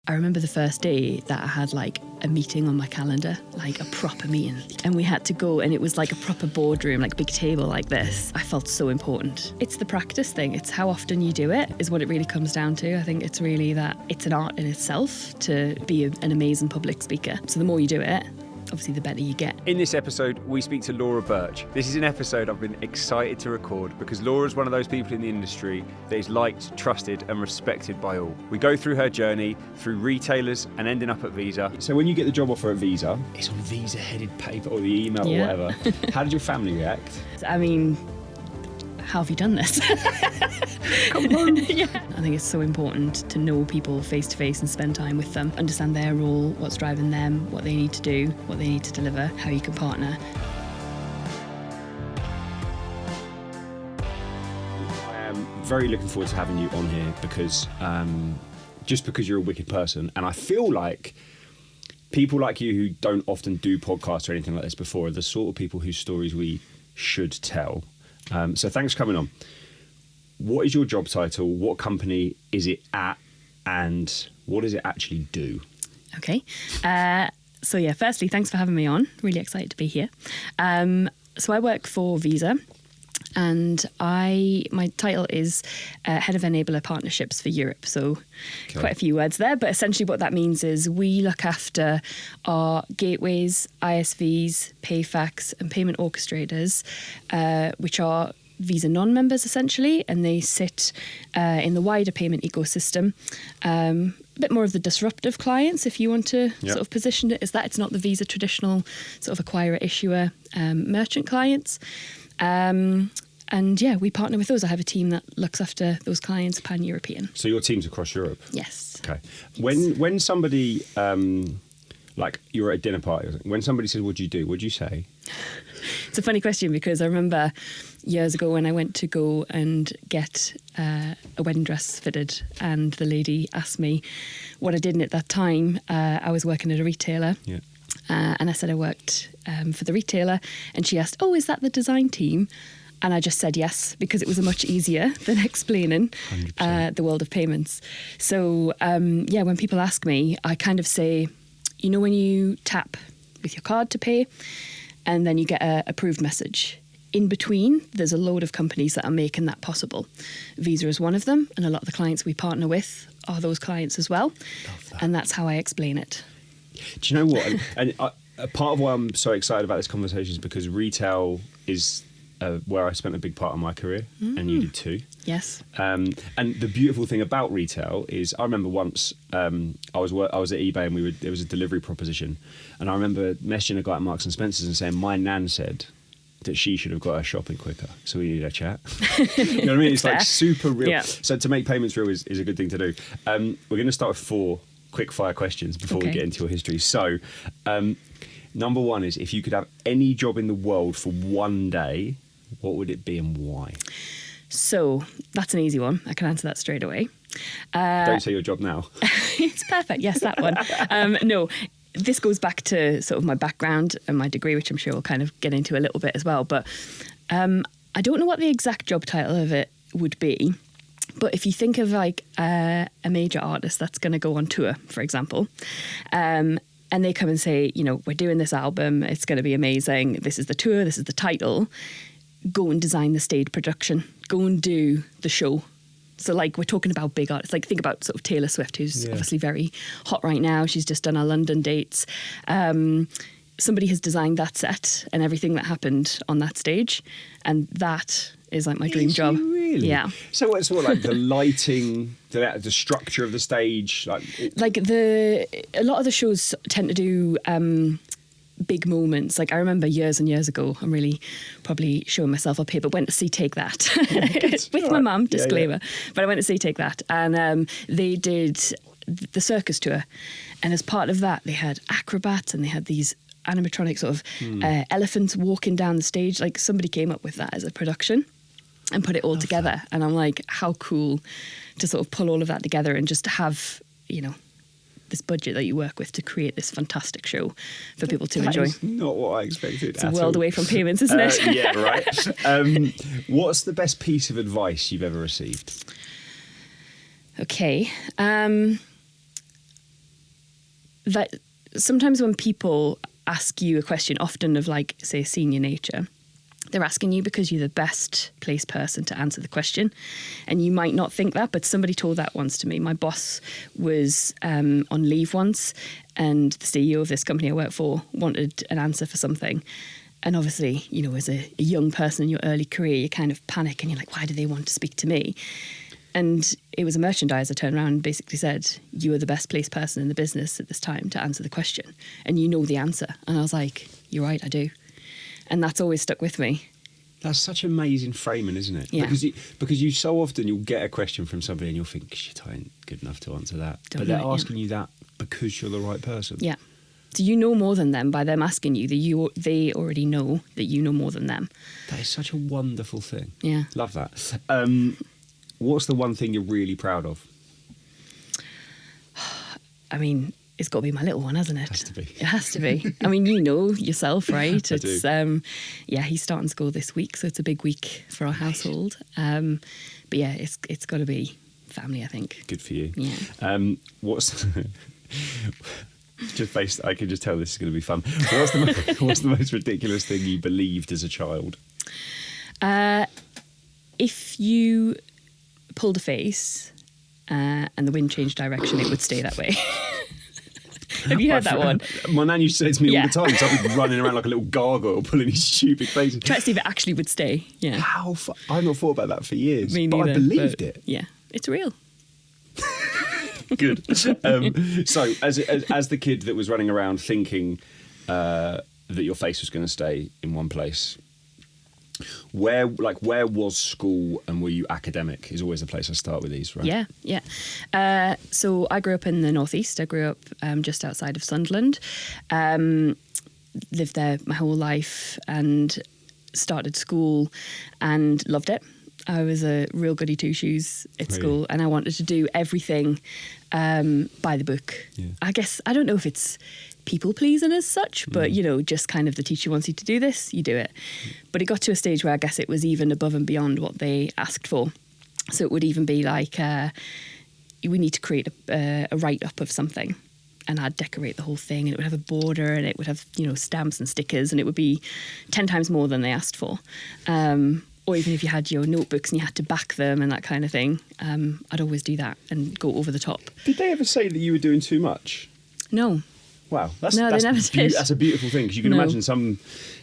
I remember the first day that I had like a meeting on my calendar, like a proper meeting. And we had to go, and it was like a proper boardroom, like a big table like this. I felt so important. It's the practice thing. It's how often you do it is what it really comes down to. I think it's really that it's an art in itself to be an amazing public speaker. So the more you do it, obviously the better you get. In this episode, we speak to Laura Birch. This is an episode I've been excited to record because Laura's one of those people in the industry that is liked, trusted and respected by all. We go through her journey, through retailers and ending up at Visa. So when you get the job offer at Visa, it's on Visa-headed paper or the email or whatever. How did your family react? I mean, how have you done this? Come on. Yeah. I think it's so important to know people face to face and spend time with them, understand their role, what's driving them, what they need to do, what they need to deliver, how you can partner. I am very looking forward to having you on here because just because you're a wicked person, and I feel like people like you who don't often do podcasts or anything like this before are the sort of people whose stories we should tell. So thanks for coming on. What is your job title? What company is it at? And what does it actually do? Okay. Firstly, thanks for having me on. Really excited to be here. So I work for Visa, and my title is Head of Enabler Partnerships for Europe. So quite a few words there, but essentially what that means is we look after our gateways, ISVs, PayFacs and payment orchestrators, which are Visa non-members essentially, and they sit in the wider payment ecosystem. A bit more of the disruptive clients, if you want to sort of position it as that. It's not the Visa traditional sort of acquirer, issuer, merchant clients. And yeah, we partner with those. I have a team that looks after those clients pan-European. So your team's across Europe? Yes. Okay. When somebody, like you're at a dinner party, when somebody says, what do you do? What do you say? It's a funny question because I remember years ago when I went to go and get a wedding dress fitted, and the lady asked me what I did, and at that time I was working at a retailer. Yeah. And I said I worked for the retailer, and she asked, oh, is that the design team? And I just said yes, because it was much easier than explaining the world of payments. So when people ask me, I kind of say, you know, when you tap with your card to pay, and then you get a approved message. In between, there's a load of companies that are making that possible. Visa is one of them, and a lot of the clients we partner with are those clients as well. Love that. And that's how I explain it. Do you know what? and a part of why I'm so excited about this conversation is because retail is where I spent a big part of my career, and you did too. Yes. And the beautiful thing about retail is, I remember once I was at eBay, and there was a delivery proposition, and I remember messaging a guy at Marks and Spencer's and saying, my nan said that she should have got her shopping quicker, so we need a chat. You know what I mean? It's like super real. Yeah. So to make payments real is a good thing to do. We're going to start with 4 quick fire questions before we get into your history. So number 1 is, if you could have any job in the world for one day, what would it be and why? So that's an easy one. I can answer that straight away. Don't say your job now. It's perfect. Yes, that one. No, this goes back to sort of my background and my degree, which I'm sure we'll kind of get into a little bit as well. But I don't know what the exact job title of it would be. But if you think of like a major artist that's going to go on tour, for example, and they come and say, you know, we're doing this album, it's going to be amazing, this is the tour, this is the title, go and design the stage production, go and do the show. So like, we're talking about big artists, like think about sort of Taylor Swift, who's obviously very hot right now. She's just done our London dates. Somebody has designed that set and everything that happened on that stage. And that is like my dream job. Really? Yeah. So what's like the lighting, the structure of the stage? Like a lot of the shows tend to do big moments. Like I remember years and years ago, I'm really probably showing myself up here, but went to see Take That with my mum, disclaimer. But I went to see Take That, and they did the circus tour. And as part of that, they had acrobats and they had these animatronic sort of elephants walking down the stage. Like somebody came up with that as a production and put it all together. That. And I'm like, how cool to sort of pull all of that together and just have, you know, this budget that you work with to create this fantastic show for people to enjoy. That is not what I expected. It's a world away from payments, isn't it? Yeah, right. What's the best piece of advice you've ever received? Okay. that sometimes when people ask you a question, often of like, say, senior nature, they're asking you because you're the best placed person to answer the question. And you might not think that, but somebody told that once to me. My boss was on leave once, and the CEO of this company I work for wanted an answer for something. And obviously, you know, as a young person in your early career, you kind of panic and you're like, why do they want to speak to me? And it was a merchandiser turned around and basically said, you are the best placed person in the business at this time to answer the question. And you know the answer. And I was like, you're right, I do. And that's always stuck with me. That's such amazing framing, isn't it? Yeah. Because you so often you'll get a question from somebody and you'll think, shit, I ain't good enough to answer that. Don't But they're know it, asking you that because you're the right person. Yeah. So you know more than them by them asking you that they already know that you know more than them. That is such a wonderful thing. Yeah. Love that. What's the one thing you're really proud of? I mean, it's got to be my little one, hasn't it? Has to be. It has to be. I mean, you know yourself, right? I It's do. Yeah, he's starting school this week, so it's a big week for our household. But yeah, it's got to be family, I think. Good for you. Yeah. What's just based? I can just tell this is going to be fun. What's the most ridiculous thing you believed as a child? If you pulled a face and the wind changed direction, it would stay that way. Have you heard that one? My nan used to say it to me all Yeah. the time. So I'd be running around like a little gargoyle, pulling these stupid faces. Try to see if it actually would stay. Yeah. I've not thought about that for years, Me but I neither, believed but it. Yeah, it's real. Good. So, as the kid that was running around thinking that your face was going to stay in one place, where was school and were you academic? Is always the place I start with these, right? Yeah, yeah. So I grew up in the northeast. I grew up just outside of Sunderland. Lived there my whole life and started school and loved it. I was a real goody two shoes at Really? school, and I wanted to do everything by the book. Yeah. I guess I don't know if it's people pleasing as such, but you know, just kind of the teacher wants you to do this, you do it. But it got to a stage where I guess it was even above and beyond what they asked for. So it would even be like, we need to create a write-up of something. And I'd decorate the whole thing, and it would have a border, and it would have, you know, stamps and stickers, and it would be 10 times more than they asked for. Or even if you had your notebooks and you had to back them and that kind of thing, I'd always do that and go over the top. Did they ever say that you were doing too much? No. Wow, No, they never did. That's a beautiful thing, because you can No. imagine some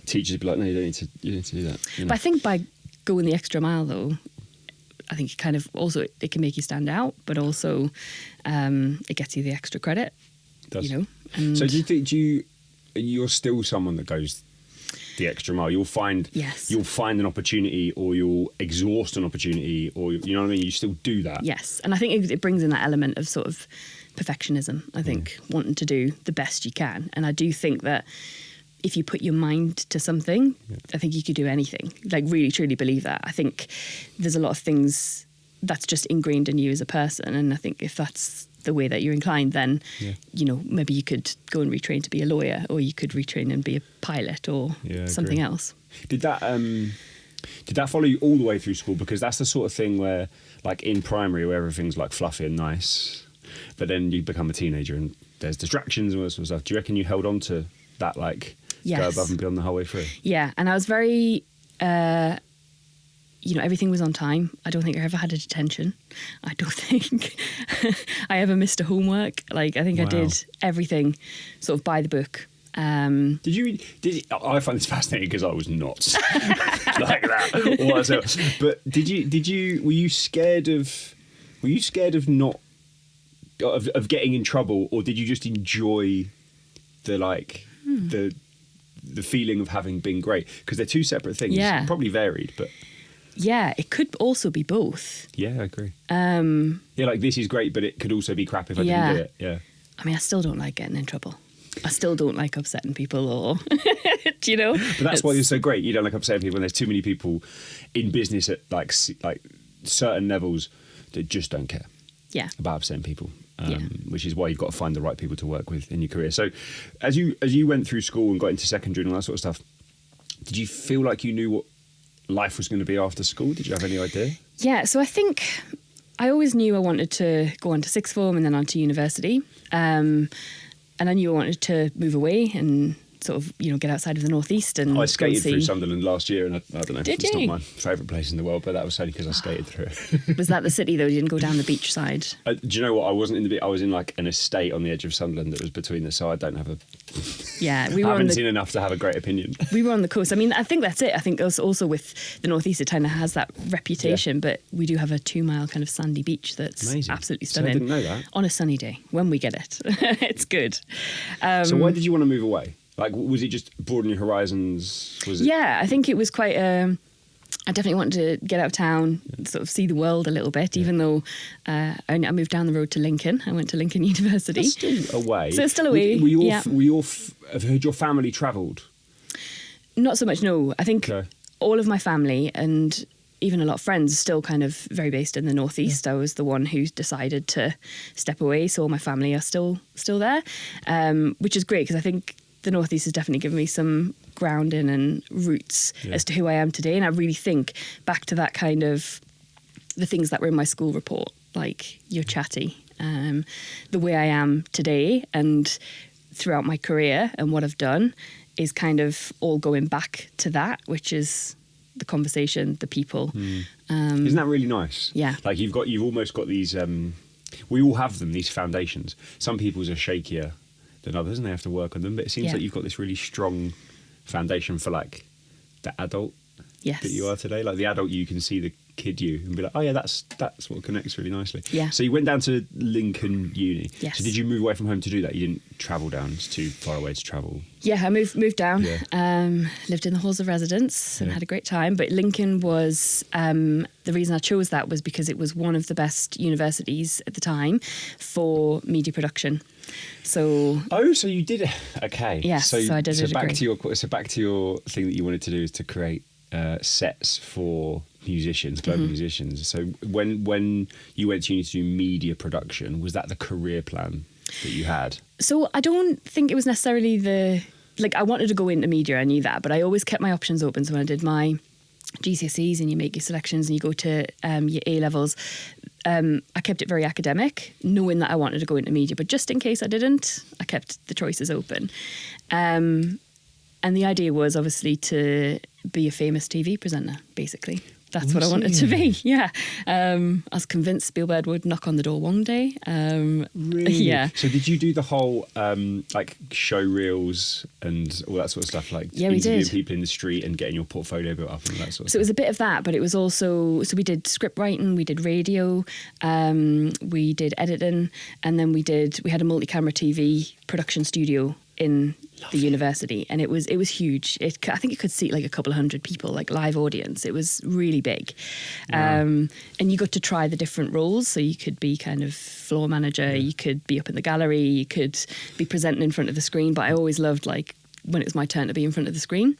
teachers would be like, no, you don't need to do that. You know? But I think by going the extra mile, though, I think it kind of also, it can make you stand out, but also it gets you the extra credit, Does. you know. And So do you think you're still someone that goes the extra mile? You'll find Yes. you'll find an opportunity, or you'll exhaust an opportunity, or you know what I mean. You still do that. Yes, and I think it brings in that element of sort of perfectionism, I think, wanting to do the best you can. And I do think that if you put your mind to something, I think you could do anything. Like, really, truly believe that. I think there's a lot of things that's just ingrained in you as a person. And I think if that's the way that you're inclined, then, you know, maybe you could go and retrain to be a lawyer, or you could retrain and be a pilot, or Yeah, I something agree. else. Did that follow you all the way through school? Because that's the sort of thing where, like in primary, where everything's like fluffy and nice, but then you become a teenager and there's distractions and all that sort of stuff. Do you reckon you held on to that, like, go Yes. above and beyond the whole way through? Yeah, and I was very, you know, everything was on time. I don't think I ever had a detention. I don't think I ever missed a homework. Like, I think I Wow. did everything sort of by the book. Did you? I find this fascinating because I was not like that whatsoever. But did you? Were you scared of not of getting in trouble, or did you just enjoy the feeling of having been great? Because they're two separate things. Yeah. Probably varied, but Yeah, it could also be both. yeah, I agree. Yeah, like this is great, but it could also be crap if I Yeah. didn't do it. Yeah. I mean, I still don't like getting in trouble. I still don't like upsetting people, or, do you know? But that's why you're so great. You don't like upsetting people when there's too many people in business at like certain levels that just don't care Yeah. about upsetting people. Yeah. Which is why you've got to find the right people to work with in your career. So as you went through school and got into secondary and all that sort of stuff, did you feel like you knew what life was going to be after school? Did you have any idea? Yeah, so I think I always knew I wanted to go on to sixth form and then on to university. I knew I wanted to move away and sort of, get outside of the northeast and I skated go through see. Sunderland last year, and I don't know, Did it's you? not my favourite place in the world, but that was only because I skated through it. Was that the city though? You didn't go down the beach side? Do you know what? I wasn't in the. I was in like an estate on the edge of Sunderland that was between the. So I don't have a. Yeah, I haven't seen enough to have a great opinion. We were on the coast. I mean, I think that's it. I think also with the northeast, it kind of has that reputation. But we do have a 2-mile kind of sandy beach that's Amazing. absolutely So I stunning. didn't know that. On a sunny day when we get it, it's good. So why did you want to move away? Like, was it just broaden your horizons? Was it? Yeah, I think it was quite. I definitely wanted to get out of town, sort of see the world a little bit. Even though I moved down the road to Lincoln, I went to Lincoln University. That's still away. So it's still away. Have heard your family travelled? Not so much. No, I think Okay. all of my family and even a lot of friends are still kind of very based in the northeast. I was the one who decided to step away, so all my family are still there, which is great because I think the northeast has definitely given me some grounding and roots as to who I am today. And I really think back to that kind of the things that were in my school report, like you're chatty, the way I am today and throughout my career and what I've done is kind of all going back to that, which is the conversation, the people. Isn't that really nice? Yeah. Like you've almost got these. We all have them. These foundations. Some people's are shakier than others, and they have to work on them. But it seems like you've got this really strong foundation for like the adult Yes. that you are today. Like the adult, you can see the kid you and be like, oh yeah, that's what connects really nicely. Yeah. So you went down to Lincoln Uni. Yes. So did you move away from home to do that? You didn't travel down. It's too far away to travel. Yeah, I moved down, Yeah. lived in the halls of residence and had a great time. But Lincoln was, the reason I chose that was because it was one of the best universities at the time for media production. So So you did it. Okay. Yes, so I did a back degree. to your thing that you wanted to do is to create sets for musicians, global Mm-hmm. musicians. So when you went to uni to do media production, was that the career plan that you had? So I don't think it was necessarily I wanted to go into media, I knew that, but I always kept my options open. So when I did my GCSEs and you make your selections and you go to your A-levels, I kept it very academic, knowing that I wanted to go into media. But just in case I didn't, I kept the choices open. And the idea was obviously to be a famous TV presenter, basically. That's what I wanted to be. Yeah. I was convinced Spielberg would knock on the door one day. Really? Yeah. So did you do the whole like show reels and all that sort of stuff, like Yeah, we interviewing did. people in the street and getting your portfolio built up and all that sort of So it was a bit of that, but it was also, so we did script writing, we did radio, we did editing, and then we had a multi-camera TV production studio in the university, and it was huge. I think it could seat like a couple of hundred people, like live audience. It was really big. And you got to try the different roles. So you could be kind of floor manager, you could be up in the gallery, you could be presenting in front of the screen. But I always loved like when it was my turn to be in front of the screen.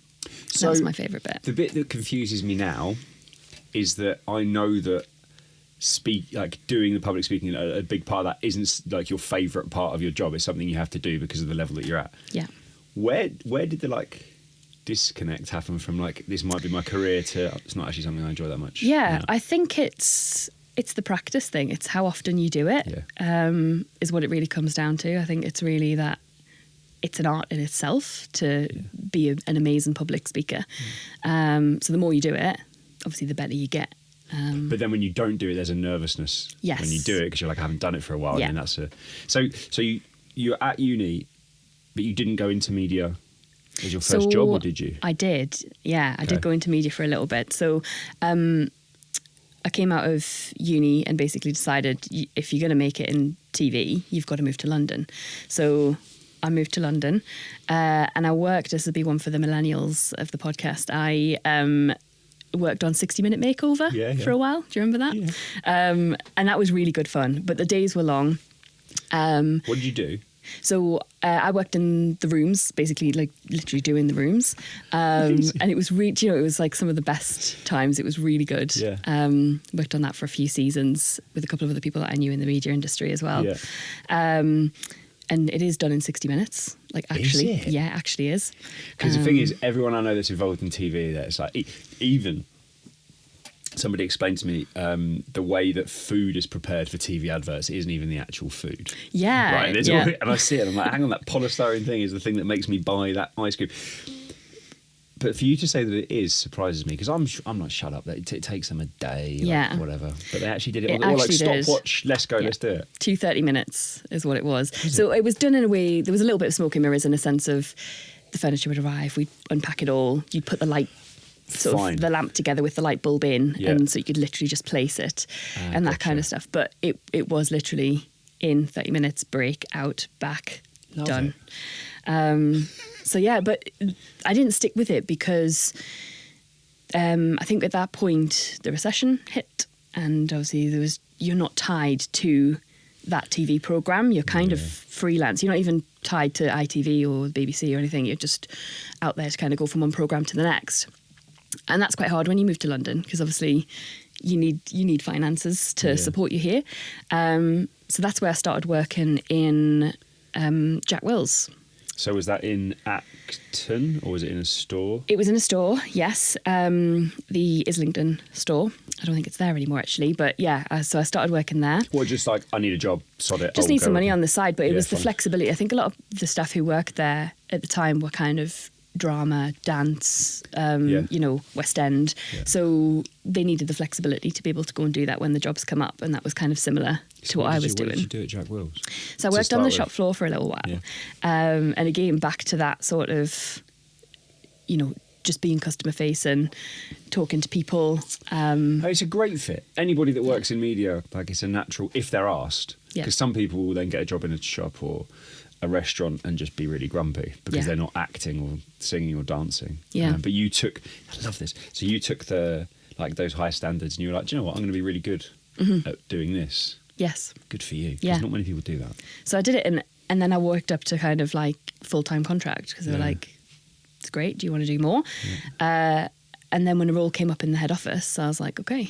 So that was my favourite bit. The bit that confuses me now is that I know that doing the public speaking, a big part of that isn't like your favourite part of your job. It's something you have to do because of the level that you're at. Yeah. Where did the like disconnect happen from like this might be my career to it's not actually something I enjoy that much? Yeah, I think it's the practice thing. It's how often you do it, is what it really comes down to. I think it's really that it's an art in itself to be an amazing public speaker. So the more you do it, obviously the better you get. But then when you don't do it, there's a nervousness Yes. when you do it because you're like, I haven't done it for a while. Yeah. And that's so you're at uni, but you didn't go into media as your first job, or did you? I did. Yeah, I Okay. did go into media for a little bit. So I came out of uni and basically decided if you're going to make it in TV, you've got to move to London. So I moved to London and I worked, this will be one for the millennials of the podcast, I worked on 60 Minute Makeover for a while. Do you remember that? Yeah. And that was really good fun, but the days were long. What did you do? So I worked in the rooms, basically like literally doing the rooms. And it was really, it was like some of the best times. It was really good. Yeah. Worked on that for a few seasons with a couple of other people that I knew in the media industry as well. Yeah. And it is done in 60 minutes. Like actually, Is it? yeah, it actually is. Because the thing is, everyone I know that's involved in TV, that's like even somebody explained to me the way that food is prepared for TV adverts isn't even the actual food. Yeah. Right. And, Yeah. and I see it. I'm like, hang on, that polystyrene thing is the thing that makes me buy that ice cream. But for you to say that it is surprises me, because I'm not shut up. It takes them a day, like, Yeah. whatever. But they actually did it. It Or like actually did. stopwatch. Let's go. Yeah. Let's do it. 2 minutes is what it was. So it was done in a way, there was a little bit of smoke and mirrors in a sense of the furniture would arrive, we'd unpack it all, you'd put the light, sort Fine. of the lamp together with the light bulb in, Yeah. and so you could literally just place it and that kind of stuff. But it was literally in 30 minutes, break, out, back, Love done. So yeah, but I didn't stick with it because I think at that point the recession hit, and obviously you're not tied to that TV program. You're kind of freelance. You're not even tied to ITV or the BBC or anything. You're just out there to kind of go from one program to the next, and that's quite hard when you move to London because obviously you need finances to support you here. So that's where I started working in Jack Wills. So was that in Acton or was it in a store? It was in a store, yes, the Islington store. I don't think it's there anymore, actually. But yeah, so I started working there. Well, just like, I need a job, sod it. Just I'll need go some money with it. on the side, but it Yeah, was the fine. flexibility. I think a lot of the staff who worked there at the time were kind of drama, dance, West End. Yeah. So they needed the flexibility to be able to go and do that when the jobs come up, and that was kind of similar to what I was doing. What did you do at Jack Wills? So I to worked on the start shop with? floor for a little while. Yeah. And again, back to that sort of, just being customer facing, talking to people. Oh, it's a great fit. Anybody that works in media, like, it's a natural, if they're asked. Yeah. Because some people will then get a job in a shop or a restaurant and just be really grumpy because Yeah. they're not acting or singing or dancing. Yeah. But you took, I love this. So you took those high standards and you were like, do you know what? I'm going to be really good at doing this. Yes. Good for you. 'Cause Yeah. not many people do that. So I did it, and then I worked up to kind of like full-time contract because they were Yeah. like, it's great, do you want to do more? And then when a role came up in the head office, I was like, okay,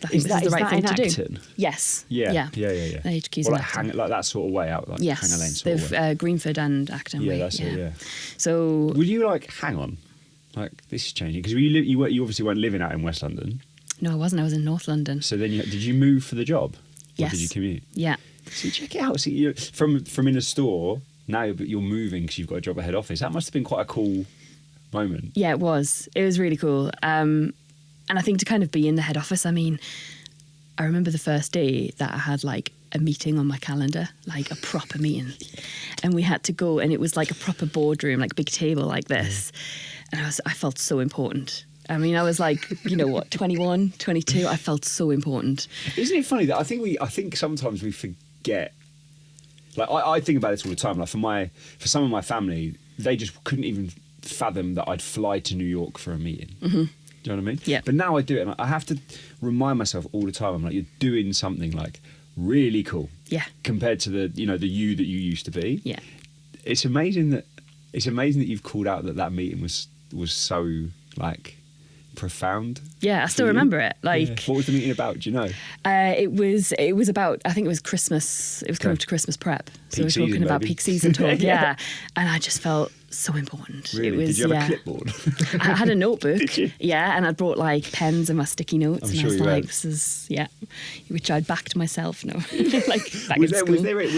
I think this is the right thing to do. Acton? Yes. Yeah. Yeah. Yeah. The HQ's Well, in like, Acton. like that sort of way out, like Yes. Hanger Lane sort of way. They've Greenford and Acton. Yeah, way, that's it, yeah. So Would you like, hang on, like, this is changing, because you obviously weren't living out in West London, no, I wasn't. I was in North London. so then did you move for the job? Yes. Or did you commute? Yeah. See, check it out. See, you're from in a store, now but you're moving because you've got a job at head office. That must have been quite a cool moment. Yeah, it was. It was really cool. And I think to kind of be in the head office, I mean, I remember the first day that I had like a meeting on my calendar, like a proper meeting. And we had to go, and it was like a proper boardroom, like big table like this. And I felt so important. I mean, I was like, 21, 22. I felt so important. Isn't it funny that I think sometimes we forget. Like I think about this all the time. Like for some of my family, they just couldn't even fathom that I'd fly to New York for a meeting. Mm-hmm. Do you know what I mean? Yeah. But now I do it, and I have to remind myself all the time. I'm like, you're doing something like really cool. Yeah. Compared to the the you that you used to be. Yeah. It's amazing that you've called out that meeting was so like profound. Yeah, I still for you. remember it. Yeah. Like, What was the meeting about? Do you know? it was about, I think it was Christmas. It was coming Okay. up to Christmas prep. So Peak we were talking season, about baby. peak season talk. Yeah. Yeah. And I just felt so important. Really? It was, Did you have yeah. a clipboard? I had a notebook. Did you? Yeah, and I brought like pens and my sticky notes. I'm and sure I was you like, had. this is, which I'd backed myself. No, like back was in there school.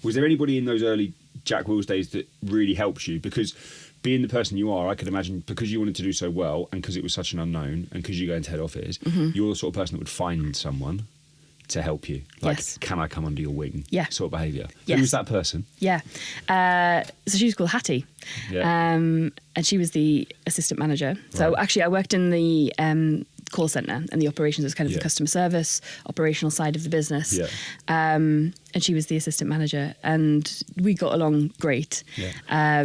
was there anybody in those early Jack Wills days that really helped you? Because being the person you are, I could imagine, because you wanted to do so well and because it was such an unknown and because you go into head office, Mm-hmm. you're the sort of person that would find someone to help you. Like, Yes. can I come under your wing? Yeah. Sort of behaviour. Yes. Who was that person? Yeah. So she was called Hattie. Yeah. And she was the assistant manager. So Right. actually I worked in the call centre and the operations as kind of Yeah. the customer service, operational side of the business. Yeah. And she was the assistant manager, and we got along great. Yeah.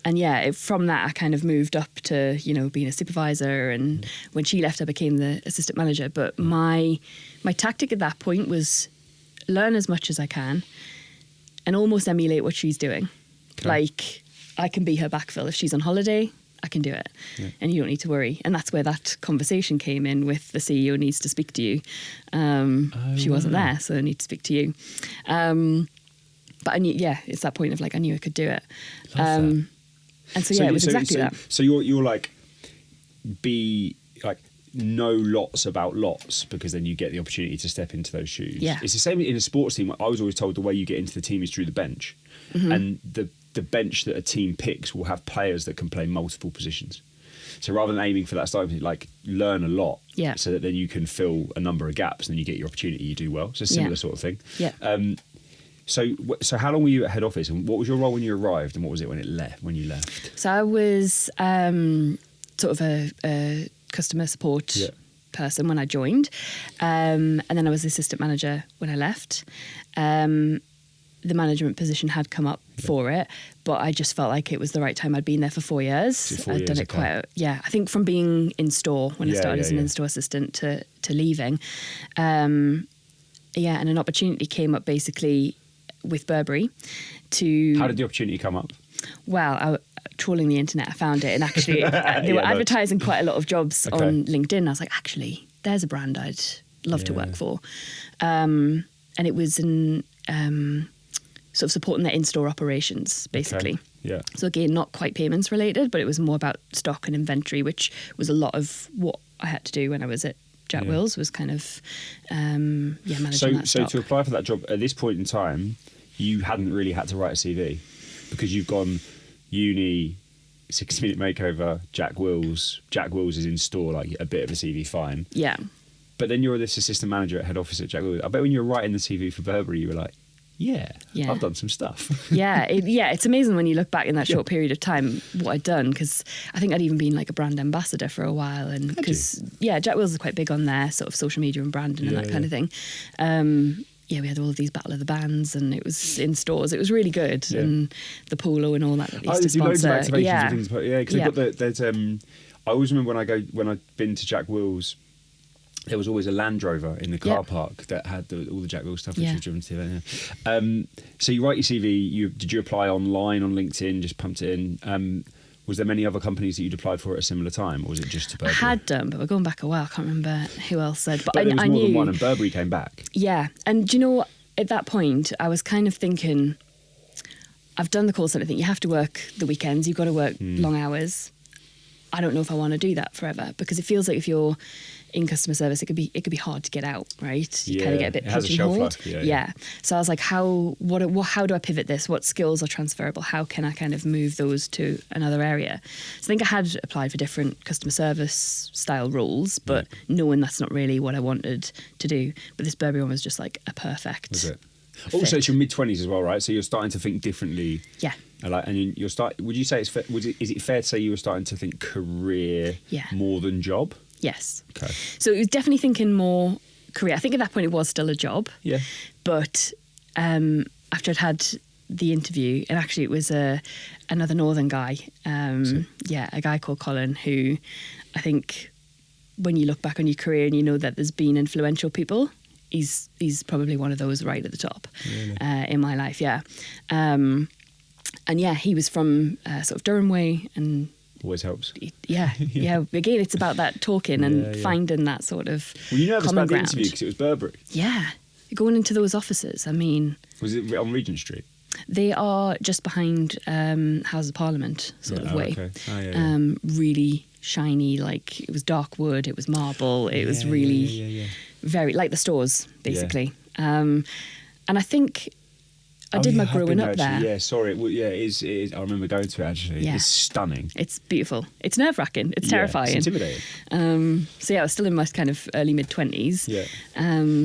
And yeah, from that I kind of moved up to, being a supervisor, and when she left I became the assistant manager. But my tactic at that point was learn as much as I can and almost emulate what she's doing. Okay. Like, I can be her backfill. If she's on holiday, I can do it. Yeah. And you don't need to worry. And that's where that conversation came in with the CEO needs to speak to you. She wasn't wow. there, so I need to speak to you. But I knew, it's that point of like, I knew I could do it. Love that. And so, it was exactly that. So you're like, be like, know lots about lots, because then you get the opportunity to step into those shoes. Yeah. It's the same in a sports team. I was always told the way you get into the team is through the bench, and the bench that a team picks will have players that can play multiple positions. So rather than aiming for that starting position, like learn a lot, Yeah. so that then you can fill a number of gaps, and then you get your opportunity, you do well. So a similar Yeah. sort of thing. Yeah. So how long were you at head office, and what was your role when you arrived, and what was it when you left? So I was sort of a customer support Yeah. person when I joined, and then I was assistant manager when I left. The management position had come up for it, but I just felt like it was the right time. I'd been there for 4 years. So 4 I'd years, done it okay. I think from being in store when I Yeah, started yeah, as an yeah. in-store assistant to leaving. And an opportunity came up basically with Burberry to... How did the opportunity come up? Well, trawling the internet, I found it, and actually they were Yeah, no. advertising quite a lot of jobs Okay. on LinkedIn. I was like, actually, there's a brand I'd love to Yeah. work for, and it was in sort of supporting their in-store operations, basically. Okay. Yeah. So again, not quite payments related, but it was more about stock and inventory, which was a lot of what I had to do when I was at Jack Yeah. Wills. Was kind of managing So that stock. to apply for that job at this point in time, you hadn't really had to write a CV, because you've gone uni, 60-minute makeover, Jack Wills. Jack Wills is in store, like a bit of a CV, fine. Yeah. But then you're this assistant manager at head office at Jack Wills. I bet when you were writing the CV for Burberry, you were like, yeah. I've done some stuff. It's amazing when you look back in that short period of time what I'd done, because I think I'd even been like a brand ambassador for a while, and because Jack Wills is quite big on their sort of social media and branding and that kind of thing. We had all of these Battle of the Bands, and it was in stores. It was really good, and the polo and all that they used to they do loads sponsor. of activations and things. But because Yeah. they've got there's I always remember when I've been to Jack Wills, there was always a Land Rover in the car Yep. park that had all the Jack Wills stuff, which Yeah. was driven to there. So you write your CV. Did you apply online on LinkedIn? Just pumped it in. Was there many other companies that you'd applied for at a similar time, or was it just to I Burberry? had done, but we're going back a while. I can't remember who else said. But But there was I more knew than one, and Burberry came back. Yeah, and do you know what? At that point, I was kind of thinking, I've done the call centre thing. You have to work the weekends. You've got to work long hours. I don't know if I want to do that forever, because it feels like if you're in customer service, it could be hard to get out, right? You kind of get a bit it has a shelf pigeonholed. life. Yeah. So I was like, how do I pivot this? What skills are transferable? How can I kind of move those to another area? So I think I had applied for different customer service style roles, but knowing that's not really what I wanted to do. But this Burberry one was just like a perfect. Was it? fit. Also, it's your mid-20s as well, right? So you're starting to think differently. Yeah. You're would you say is it fair to say you were starting to think career more than job? Yes. Okay. So it was definitely thinking more career. I think at that point it was still a job. Yeah. But after I'd had the interview, and actually it was another Northern guy, a guy called Colin, who I think when you look back on your career and you know that there's been influential people, he's probably one of those right at the top in my life, and he was from sort of Durham way, and Always helps. yeah. Again, it's about that talking and finding that sort of Were you nervous common about the ground. interview because it was Burberry? Yeah, going into those offices. I mean, Was it on Regent Street? they are just behind Houses of Parliament sort of way. Okay. Oh, yeah. Really shiny, like it was dark wood, it was marble, it was really very like the stores basically. And I think I did my growing up there. Yeah, sorry. It is. I remember going to it actually. Yeah. It's stunning. It's beautiful. It's nerve-wracking. It's terrifying. It's intimidating. So I was still in my kind of early mid-20s. Yeah.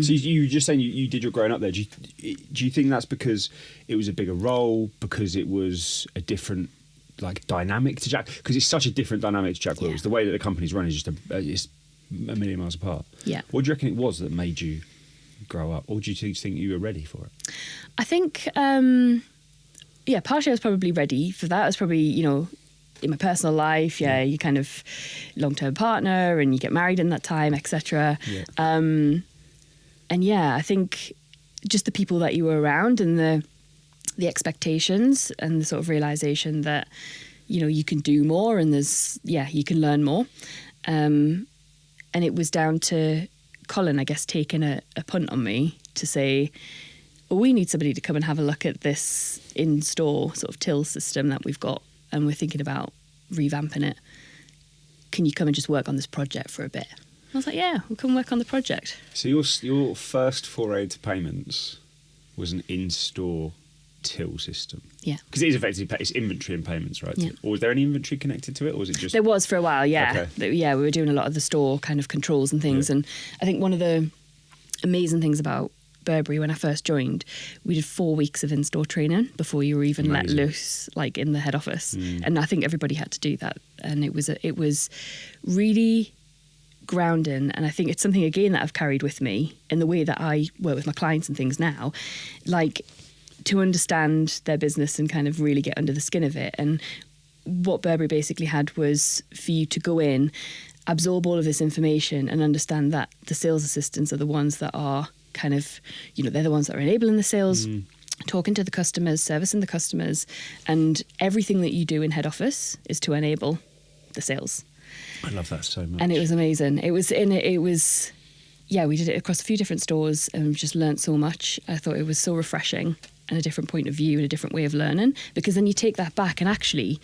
So you were just saying you did your growing up there. Do you think that's because it was a bigger role, because it was a different like dynamic to Jack? Because it's such a different dynamic to Jack Wills. The way that the company's run is just it's a million miles apart. Yeah. What do you reckon it was that made you grow up, or do you think you were ready for it? I think, partially I was probably ready for that. I was probably, in my personal life, you kind of long-term partner and you get married in that time, etc. Yeah. I think just the people that you were around and the expectations and the sort of realization that, you can do more and you can learn more. And it was down to Colin, I guess, taking a punt on me to say, we need somebody to come and have a look at this in-store sort of till system that we've got, and we're thinking about revamping it. Can you come and just work on this project for a bit? I was like, yeah, we'll come work on the project. So your first foray to payments was an in-store till system. Yeah. Because it is effectively it's inventory and payments, right? Yeah. Or was there any inventory connected to it, or was it just? There was for a while, yeah. Okay. Yeah, we were doing a lot of the store kind of controls and things. Yeah. And I think one of the amazing things about Burberry when I first joined, we did 4 weeks of in-store training before you were even let Amazing. loose, like in the head office. And I think everybody had to do that. And it was really grounding, and I think it's something again that I've carried with me in the way that I work with my clients and things now, like to understand their business and kind of really get under the skin of it. And what Burberry basically had was for you to go in, absorb all of this information and understand that the sales assistants are the ones that are kind of, they're the ones that are enabling the sales, talking to the customers, servicing the customers, and everything that you do in head office is to enable the sales. I love that so much. And it was amazing. We did it across a few different stores and just learnt so much. I thought it was so refreshing and a different point of view and a different way of learning, because then you take that back and actually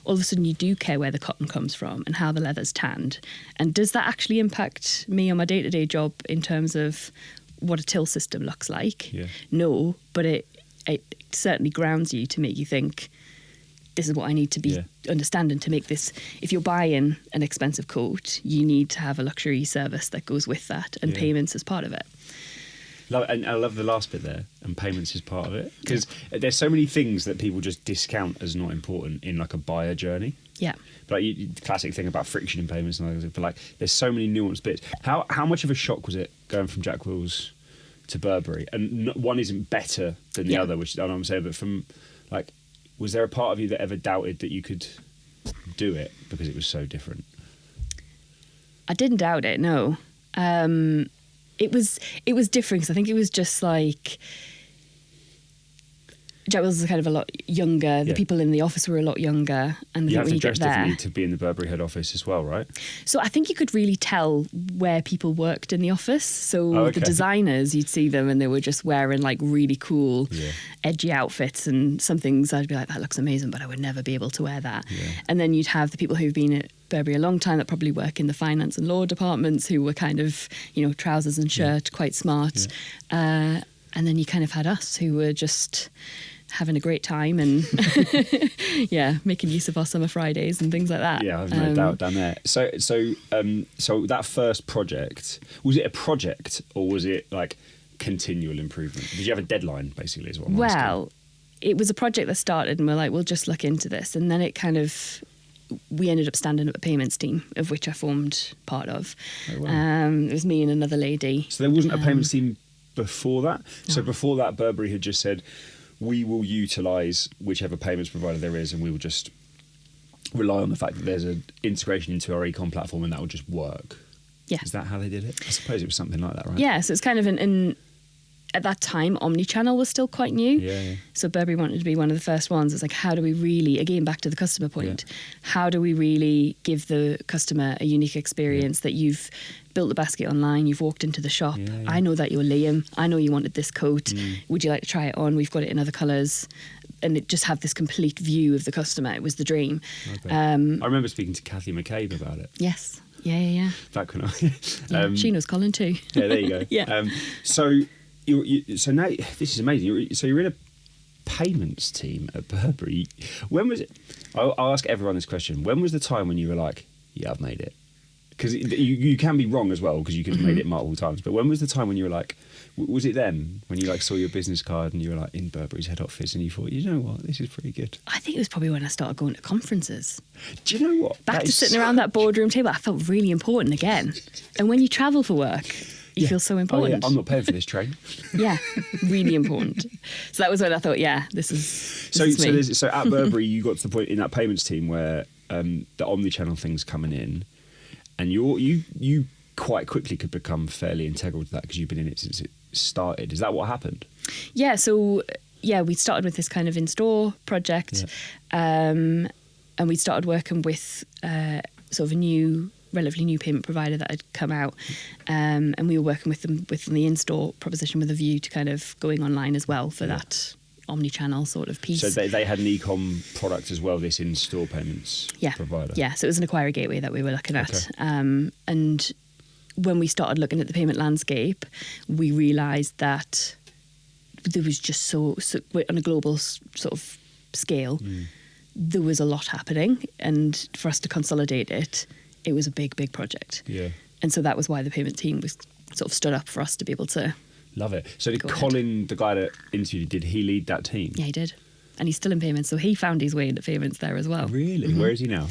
all of a sudden you do care where the cotton comes from and how the leather's tanned. And does that actually impact me on my day-to-day job in terms of what a till system looks like? Yeah. No, but it certainly grounds you to make you think, this is what I need to be understanding to make this. If you're buying an expensive coat, you need to have a luxury service that goes with that, and payments is part of it. And I love the last bit there, and payments is part of it, because there's so many things that people just discount as not important in like a buyer journey. Yeah. But the classic thing about friction in payments and things, but like there's so many nuanced bits. How much of a shock was it going from Jack Wills to Burberry? And one isn't better than the other, which I don't know what I'm saying, but from like, was there a part of you that ever doubted that you could do it because it was so different? I didn't doubt it, no. It was different, because I think it was just like Jack Wills was kind of a lot younger. The people in the office were a lot younger, and You have when to you dress get there, differently to be in the Burberry head office as well, right? So I think you could really tell where people worked in the office. So the designers, you'd see them and they were just wearing like really cool, edgy outfits, and some things I'd be like, that looks amazing, but I would never be able to wear that. Yeah. And then you'd have the people who've been at Burberry a long time that probably work in the finance and law departments, who were kind of, trousers and shirt, quite smart. Yeah. And then you kind of had us who were just having a great time and making use of our summer Fridays and things like that. Yeah, I've no doubt down there. So that first project, was it a project or was it like continual improvement? Did you have a deadline, basically, is what I'm asking? It was a project that started and we're like, we'll just look into this. And then we ended up standing up a payments team, of which I formed part of. Oh, wow. It was me and another lady. So there wasn't a payments team before that? No. So before that, Burberry had just said, we will utilise whichever payments provider there is, and we will just rely on the fact that there's an integration into our ecom platform and that will just work. Yeah. Is that how they did it? I suppose it was something like that, right? Yeah, so it's kind of at that time, omnichannel was still quite new. Yeah. So Burberry wanted to be one of the first ones. It's like, how do we really, again, back to the customer point, how do we really give the customer a unique experience that you've built the basket online, you've walked into the shop, I know that you're Liam, I know you wanted this coat, would you like to try it on? We've got it in other colours. And it just have this complete view of the customer. It was the dream. Okay. I remember speaking to Kathy McCabe about it. Yes. Yeah. Back when she knows Colin too. Yeah, there you go. Yeah. So now this is amazing. You're in a payments team at Burberry. When was it? I'll ask everyone this question. When was the time when you were like, yeah, I've made it? Because you can be wrong as well, because you could have made it multiple times. But when was the time when you were like, was it then when you like saw your business card and you were like in Burberry's head office and you thought, you know what, this is pretty good? I think it was probably when I started going to conferences. Do you know what? Back to sitting around that boardroom table, I felt really important again. And when you travel for work, you feel so important. Oh, yeah, I'm not paying for this train. Yeah, really important. So that was when I thought, this is me. So at Burberry, you got to the point in that payments team where the omnichannel thing's coming in, and you quite quickly could become fairly integral to that because you've been in it since it started. Is that what happened? Yeah. So we started with this kind of in-store project, and we started working with sort of a relatively new payment provider that had come out, and we were working with them the in-store proposition with a view to kind of going online as well for that omni-channel sort of piece. So they had an e-com product as well, this in-store payments provider? Yeah, so it was an acquirer gateway that we were looking at. And when we started looking at the payment landscape, we realised that there was just so on a global sort of scale, there was a lot happening, and for us to consolidate it, it was a big project. Yeah. And so that was why the payment team was sort of stood up for us to be able to. Love it. So did Go ahead. Colin, the guy that interviewed you, did he lead that team? Yeah, he did. And he's still in payments, so he found his way into payments there as well. Really? Where is he now?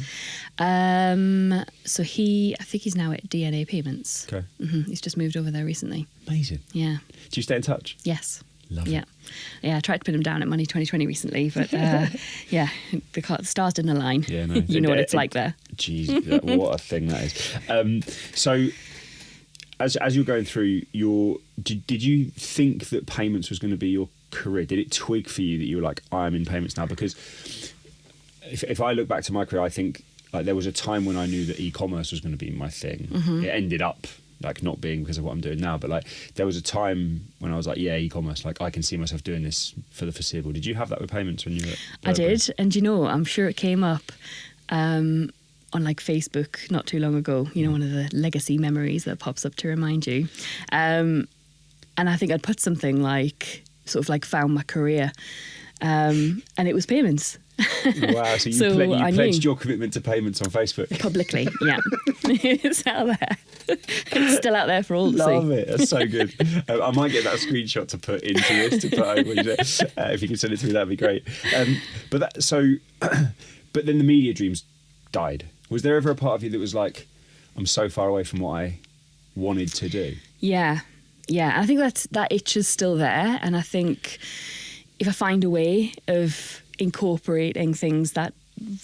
So I think he's now at DNA Payments. Okay. He's just moved over there recently. Amazing. Yeah. Do you stay in touch? Yes. Love Yeah. it. Yeah, I tried to put him down at Money 2020 recently, but yeah, the stars didn't align. Yeah, no. You know what it's like there. Jeez, what a thing that is. So, as you're going through did you think that payments was going to be your career? Did it twig for you that you were like, I'm in payments now? Because if I look back to my career, I think like there was a time when I knew that e-commerce was going to be my thing. It ended up like not being because of what I'm doing now, but like there was a time when I was like, yeah, e-commerce, like I can see myself doing this for the foreseeable. Did you have that with payments when you were at I Burberry? did, and I'm sure it came up on like Facebook not too long ago. One of the legacy memories that pops up to remind you. And I think I'd put something like sort of like found my career, and it was payments. Wow, so you, So you I pledged knew. your commitment to payments on Facebook. Publicly, yeah. It's out there. It's still out there for all to Love see. it. That's so good. I might get that screenshot to put into this to put over. If you can send it to me, that'd be great. But then the media dreams died. Was there ever a part of you that was like, I'm so far away from what I wanted to do? Yeah. I think that itch is still there, and I think if I find a way of incorporating things that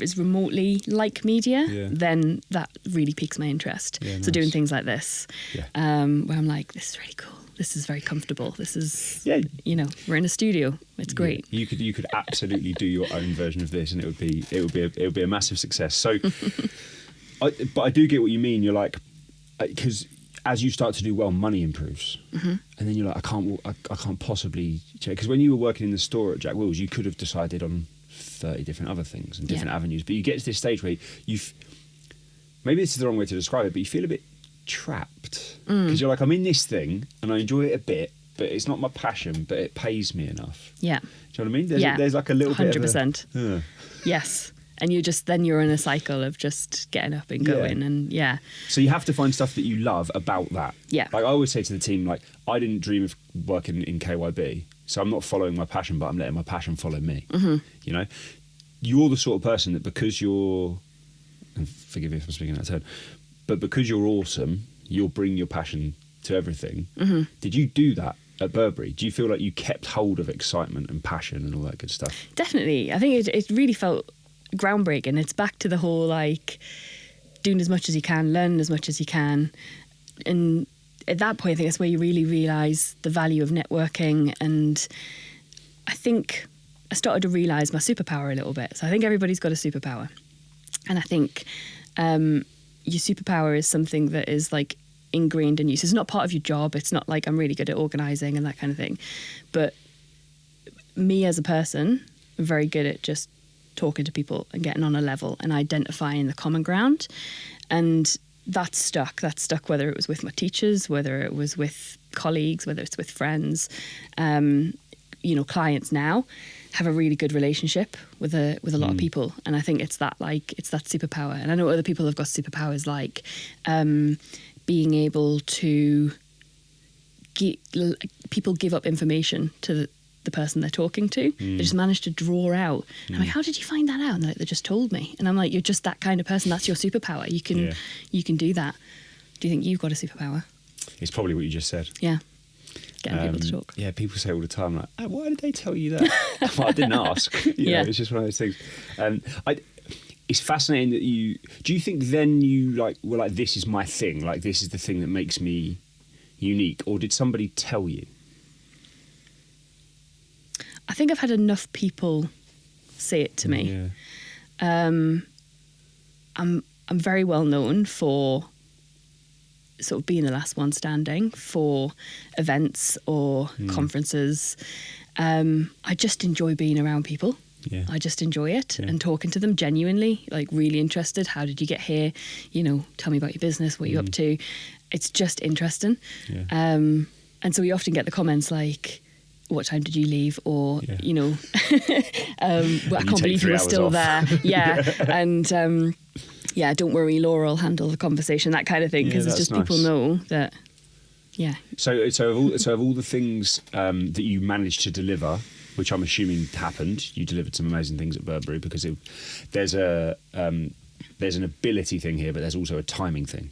is remotely like media, Yeah. then that really piques my interest. Yeah, So doing nice. things like this, Yeah. where I'm like, this is really cool. This is very comfortable. This is, Yeah. we're in a studio. It's great. Yeah. You could absolutely do your own version of this, and it would be a massive success. So, but I do get what you mean. You're like, because as you start to do well, money improves, and then you're like, I can't possibly check. Because when you were working in the store at Jack Wills, you could have decided on 30 different other things and different avenues. But you get to this stage where maybe this is the wrong way to describe it, but you feel a bit trapped because you're like, I'm in this thing and I enjoy it a bit, but it's not my passion, but it pays me enough. Yeah. Do you know what I mean? There's like a little 100%. bit of Yes. And then you're in a cycle of just getting up and going, and yeah. So you have to find stuff that you love about that. Yeah. Like I always say to the team, like, I didn't dream of working in KYB, so I'm not following my passion, but I'm letting my passion follow me. You know, you're the sort of person that because you're, and forgive me if I'm speaking out of turn, but because you're awesome, you'll bring your passion to everything. Did you do that at Burberry? Do you feel like you kept hold of excitement and passion and all that good stuff? Definitely. I think it really felt groundbreaking. It's back to the whole like doing as much as you can, learning as much as you can, and at that point I think that's where you really realise the value of networking. And I think I started to realise my superpower a little bit. So I think everybody's got a superpower, and I think your superpower is something that is like ingrained in you. So it's not part of your job. It's not like I'm really good at organising and that kind of thing, but me as a person, I'm very good at just talking to people and getting on a level and identifying the common ground. And that stuck whether it was with my teachers, whether it was with colleagues, whether it's with friends. Clients now have a really good relationship with a lot of people, and I think it's that superpower. And I know other people have got superpowers like being able to people give up information to the person they're talking to. They just managed to draw out. I'm like, how did you find that out? And they're like, they just told me. And I'm like, you're just that kind of person. That's your superpower. You can do that. Do you think you've got a superpower? It's probably what you just said. Yeah. Getting people to talk. Yeah, people say all the time, like, oh, why did they tell you that? Well, I didn't ask. You know, it's just one of those things. It's fascinating that do you think then you were like, this is my thing, like this is the thing that makes me unique, or did somebody tell you? I think I've had enough people say it to me. Yeah. I'm very well known for sort of being the last one standing for events or conferences. I just enjoy being around people. Yeah. I just enjoy it and talking to them genuinely, like really interested. How did you get here? Tell me about your business, what you're up to. it's just interesting. Yeah. And so we often get the comments like, what time did you leave? Or, you know, well, I can't believe you were still there. Yeah. And yeah, don't worry, Laura will handle the conversation, that kind of thing. Because it's just people know that, yeah. So of all the things that you managed to deliver, which I'm assuming happened, you delivered some amazing things at Burberry, because there's an ability thing here, but there's also a timing thing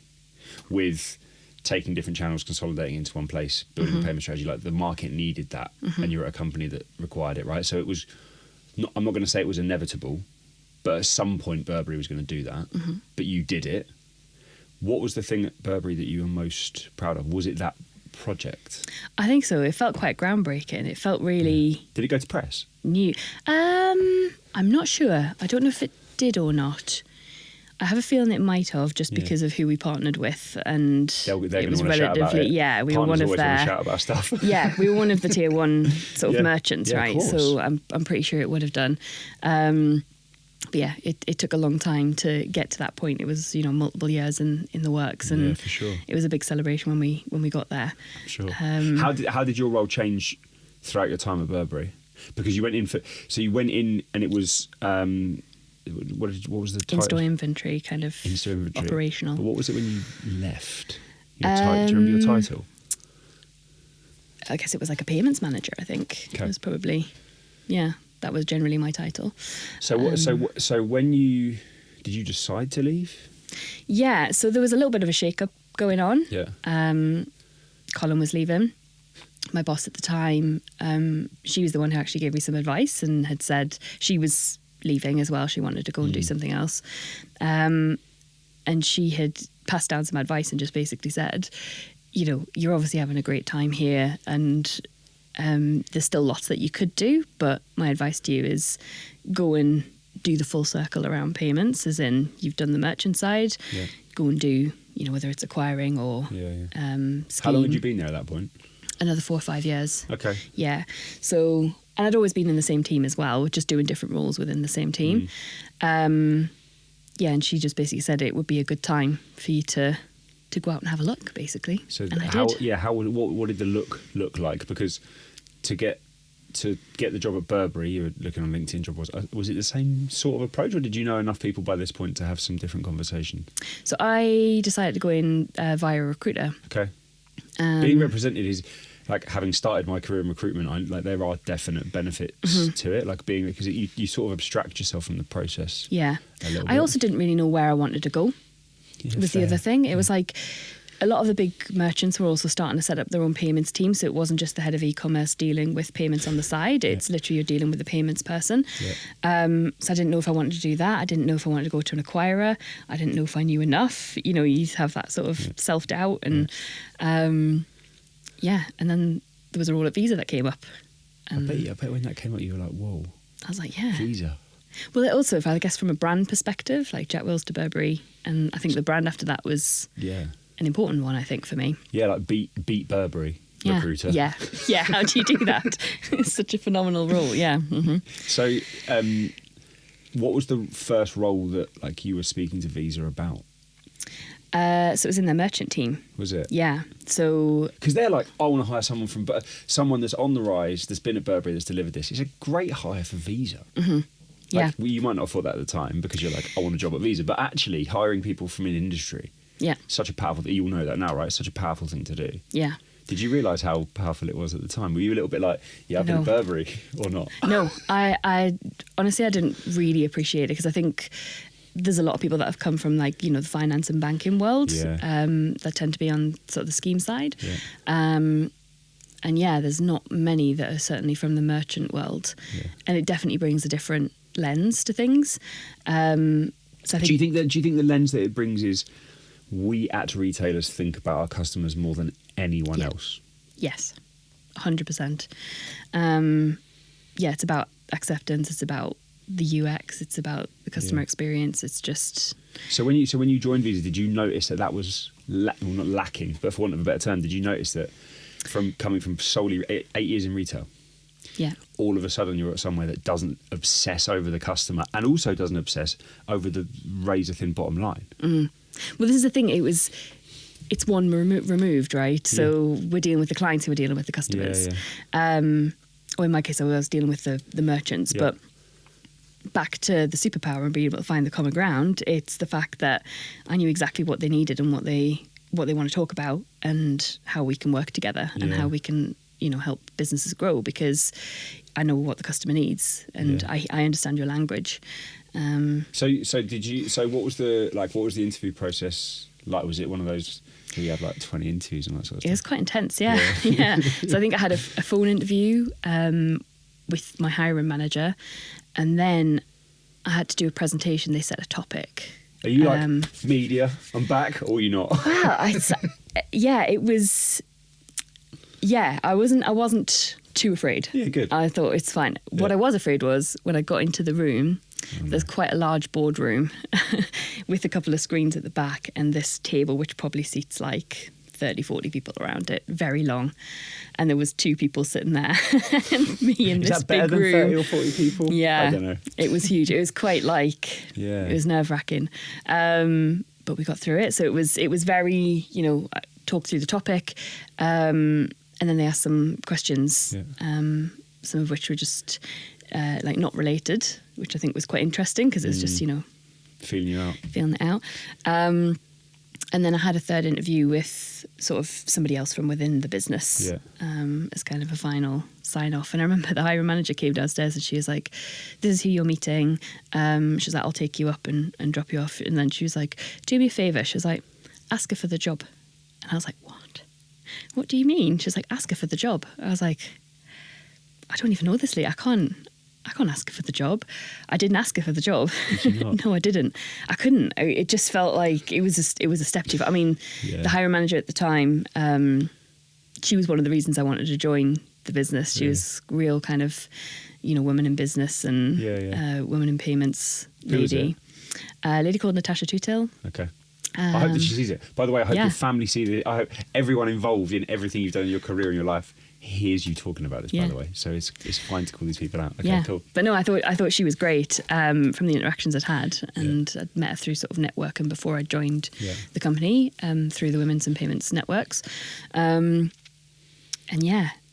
with taking different channels, consolidating into one place, building a payment strategy. Like the market needed that, and you're at a company that required it, right? So it was not, I'm not going to say it was inevitable, but at some point Burberry was going to do that, but you did it. What was the thing at Burberry that you were most proud of? Was it that project? I think so. It felt quite groundbreaking. It felt really Did it go to press? new. I'm not sure. I don't know if it did or not. I have a feeling it might have, just because of who we partnered with, and They're it was gonna wanna shout about relatively. it. Yeah, we Partners were one of always wanna their. shout about stuff. Yeah, we were one of the tier one sort of merchants, Yeah, of right? course. So I'm pretty sure it would have done. But yeah, it took a long time to get to that point. It was, you know, multiple years in the works, and Yeah, for sure. it was a big celebration when we got there. Sure. How did your role change throughout your time at Burberry? Because you went in and it was what was the title? In-store inventory, kind of In-store inventory. operational. But what was it when you left? Do you remember your title? I guess it was like a payments manager. I think Okay. it was probably, yeah, that was generally my title. So so when you did you decide to leave? Yeah, so there was a little bit of a shake-up going on. Yeah. Colin was leaving. My boss at the time, she was the one who actually gave me some advice and had said she was leaving as well. She wanted to go and do something else. And she had passed down some advice and just basically said, you know, you're obviously having a great time here, and there's still lots that you could do, but my advice to you is go and do the full circle around payments, as in you've done the merchant side, go and do, you know, whether it's acquiring or scheme. How long had you been there at that point? Another 4 or 5 years. Okay. Yeah. So, and I'd always been in the same team as well, just doing different roles within the same team. Yeah, and she just basically said it would be a good time for you to go out and have a look, basically. So and I did. What did the look like? Because to get the job at Burberry, you were looking on LinkedIn job was it the same sort of approach, or did you know enough people by this point to have some different conversation? So I decided to go in via a recruiter. Okay. Being represented is like, having started my career in recruitment, there are definite benefits to it, like being, because you sort of abstract yourself from the process. Yeah. A little I bit. also didn't really know where I wanted to go. Yeah, was the fair. other thing. It was like a lot of the big merchants were also starting to set up their own payments team. So it wasn't just the head of e-commerce dealing with payments on the side. It's literally you're dealing with the payments person. Yeah. So I didn't know if I wanted to do that. I didn't know if I wanted to go to an acquirer. I didn't know if I knew enough. You know, you have that sort of self-doubt. And and then there was a role at Visa that came up. I bet when that came up, you were like, whoa, I was like, yeah. Visa. Well, it also, if I guess from a brand perspective, like Jack Wills to Burberry, and I think the brand after that was an important one, I think, for me. Yeah, like beat Burberry recruiter. Yeah. How do you do that? It's such a phenomenal role. Yeah. Mm-hmm. So, what was the first role that like you were speaking to Visa about? So it was in their merchant team. Was it? Yeah. So because they're like, I want to hire someone that's on the rise, that's been at Burberry, that's delivered this. It's a great hire for Visa. Mm-hmm. Like, you might not have thought that at the time because you're like, I want a job at Visa, but actually hiring people from an industry, such a powerful thing. You all know that now, right? It's such a powerful thing to do. Yeah. Did you realise how powerful it was at the time? Were you a little bit like, I've been at Burberry or not? No, I honestly, I didn't really appreciate it because I think there's a lot of people that have come from, like, you know, the finance and banking world that tend to be on sort of the scheme side. Yeah. And there's not many that are certainly from the merchant world. Yeah. And it definitely brings a different lens to things. So I think, do you think the lens that it brings is we at retailers think about our customers more than anyone else? Yes, 100%. It's about acceptance. It's about the UX. It's about the customer experience. It's just. So when you joined Visa, did you notice that was not lacking, but for want of a better term, did you notice that from coming from solely 8 years in retail? Yeah. All of a sudden you're at somewhere that doesn't obsess over the customer and also doesn't obsess over the razor thin bottom line. Well, this is the thing. It was it's one removed, right? So we're dealing with the clients who are dealing with the customers. Or in my case, I was dealing with the merchants. But back to the superpower and being able to find the common ground, it's the fact that I knew exactly what they needed and what they want to talk about and how we can work together and how we can, help businesses grow, because I know what the customer needs and I understand your language. So what was the interview process like? Was it one of those where you had like 20 interviews and that sort of stuff? It was quite intense, yeah. So I think I had a phone interview with my hiring manager, and then I had to do a presentation. They set a topic. Are you like media? I'm back, or are you not? Well, it was. Yeah, I wasn't too afraid. Yeah, good. I thought it's fine. Yeah. What I was afraid was when I got into the room. There's quite a large boardroom with a couple of screens at the back and this table which probably seats like 30, 40 people around it, very long. And there was 2 people sitting there and me in this big room. Is that better than 30 or 40 people? Yeah. I don't know. It was huge. It was quite it was nerve-wracking. But we got through it. So it was very, talk through the topic. And then they asked some questions, some of which were just not related, which I think was quite interesting because it's just, feeling it out. And then I had a third interview with sort of somebody else from within the business as kind of a final sign off. And I remember the hiring manager came downstairs and she was like, this is who you're meeting. She was like, I'll take you up and drop you off. And then she was like, do me a favour. She was like, ask her for the job. And I was like, what? What do you mean? She was like, ask her for the job. I was like, I don't even know this lady. I can't ask her for the job. I didn't ask her for the job. No, I didn't. I couldn't. It just felt like it was a step too far. I mean, the hiring manager at the time, she was one of the reasons I wanted to join the business. She was real kind of, women in business and women in payments lady. A lady called Natasha Tutil. Okay. I hope that she sees it. By the way, I hope your family sees it. I hope everyone involved in everything you've done in your career and your life hears you talking about this, by the way. So it's fine to call these people out. Okay, cool. But no, I thought she was great from the interactions I'd had, and I'd met her through sort of networking before I joined the company through the Women's and Payments networks. And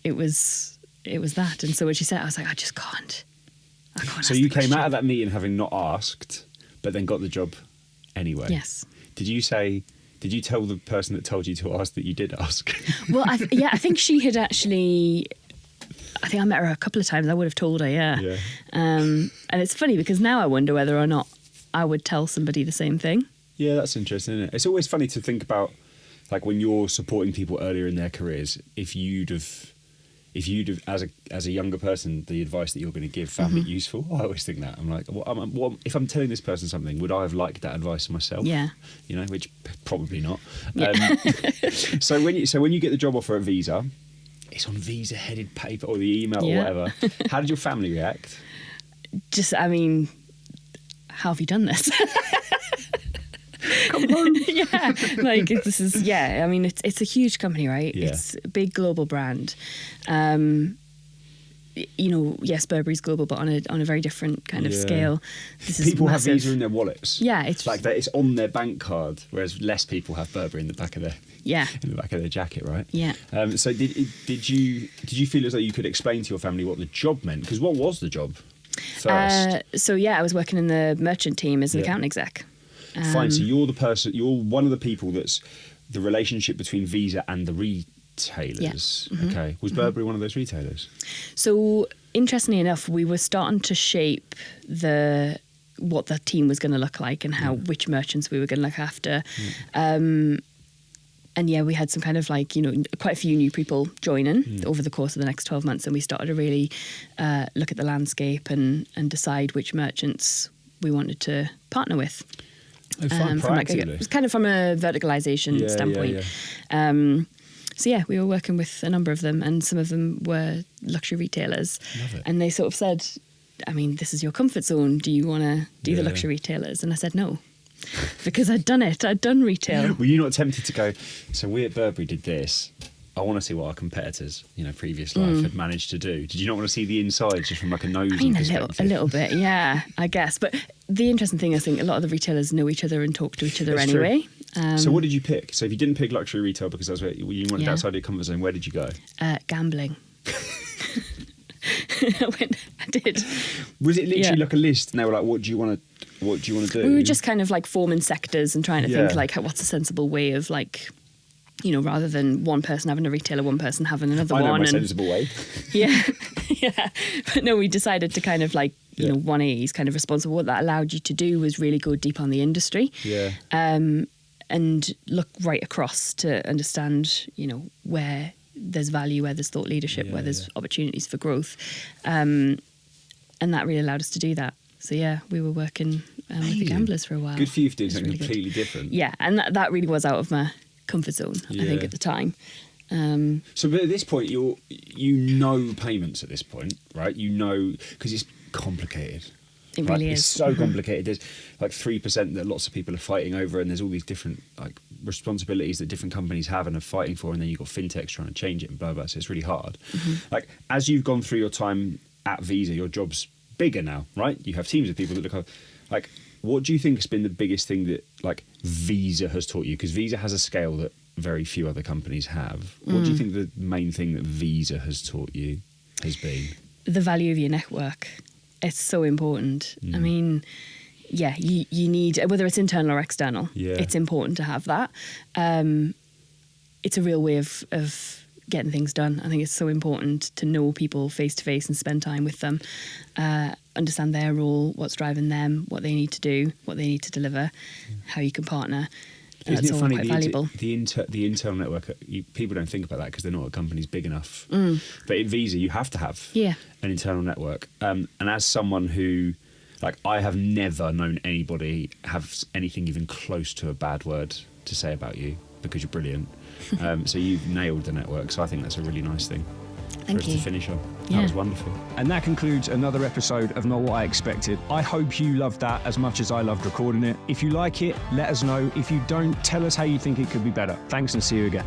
it was that. And so when she said it, I was like, I can't. So you came out of that meeting having not asked, but then got the job anyway. Yes. Did you tell the person that told you to ask that you did ask? Well, I think she had actually. I think I met her a couple of times. I would have told her, yeah. And it's funny because now I wonder whether or not I would tell somebody the same thing. Yeah, that's interesting, isn't it? It's always funny to think about, like when you're supporting people earlier in their careers, if you'd have as a younger person, the advice that you're going to give found it useful. I always think that. I'm like, if I'm telling this person something, would I have liked that advice myself? Yeah. Which probably not. Yeah. So when you get the job offer at Visa, it's on Visa headed paper or the email or whatever. How did your family react? Just, I mean, how have you done this? Come on. This is, I mean, it's a huge company, right? Yeah. It's a big global brand. Yes, Burberry's global, but on a very different kind of scale. People have Visa in their wallets. Yeah, it's like that. It's on their bank card, whereas less people have Burberry in the back of their jacket, right? Yeah. So did you feel as though you could explain to your family what the job meant? Because what was the job first? I was working in the merchant team as an account exec. Fine. So you're one of the people that's the relationship between Visa and the retailers. Yeah. Okay. Was Burberry one of those retailers? So interestingly enough, we were starting to shape what the team was going to look like and which merchants we were going to look after. And we had some kind of quite a few new people joining over the course of the next 12 months, and we started to really look at the landscape and decide which merchants we wanted to partner with. Oh, fine, proactively. It was kind of from a verticalization standpoint. Yeah. We were working with a number of them, and some of them were luxury retailers. Love it. And they sort of said, I mean, this is your comfort zone. Do you want to do the luxury retailers? And I said no, because I'd done it. I'd done retail. Were you not tempted to go, so we at Burberry did this, I want to see what our competitors, previous life had managed to do. Did you not want to see the inside just from like a nosy perspective? A little bit, yeah, I guess. But the interesting thing, I think a lot of the retailers know each other and talk to each other anyway. So what did you pick? So if you didn't pick luxury retail because that's where you wanted Yeah. outside your comfort zone, where did you go? Gambling. I did. Was it literally Yeah. like a list and they were like, what do you want to do? We were just kind of like forming sectors and trying to think Yeah. like what's a sensible way of like, rather than one person having a retailer, one person having another I know one. my and sensible way. yeah, yeah. But no, we decided to kind of like, Yeah. 180 is kind of responsible. What that allowed you to do was really go deep on the industry. Yeah. And look right across to understand, where there's value, where there's thought leadership, Yeah, where there's yeah. opportunities for growth. And that really allowed us to do that. So yeah, we were working with the Amazing. Gamblers for a while. Good for you for doing It was something really good. completely different. Yeah, and that really was out of my comfort zone, I think, Yeah. at the time. So but at this point, you know payments at this point, right? You know, because it's complicated. It right? really It's is. so complicated. There's like 3% that lots of people are fighting over, and there's all these different like responsibilities that different companies have and are fighting for, and then you've got fintechs trying to change it and blah blah. So it's really hard. Like as you've gone through your time at Visa, your job's bigger now, right? You have teams of people that look up. Like, what do you think has been the biggest thing that like Visa has taught you? Because Visa has a scale that very few other companies have. What do you think the main thing that Visa has taught you has been? The value of your network. It's so important. I mean, yeah, you need, whether it's internal or external, Yeah. it's important to have that. It's a real way of getting things done. I think it's so important to know people face to face and spend time with them, understand their role, what's driving them, what they need to do, what they need to deliver, how you can partner. Isn't That's it all funny quite valuable. the internal network? People don't think about that because they're not a company's big enough. But at Visa, you have to have Yeah. an internal network. And as someone who, like, I have never known anybody have anything even close to a bad word to say about you because you're brilliant. So you've nailed the network. So I think that's a really nice thing Thank for us you. to finish on. That Yeah. was wonderful. And that concludes another episode of Not What I Expected. I hope you loved that as much as I loved recording it. If you like it, let us know. If you don't, tell us how you think it could be better. Thanks and see you again.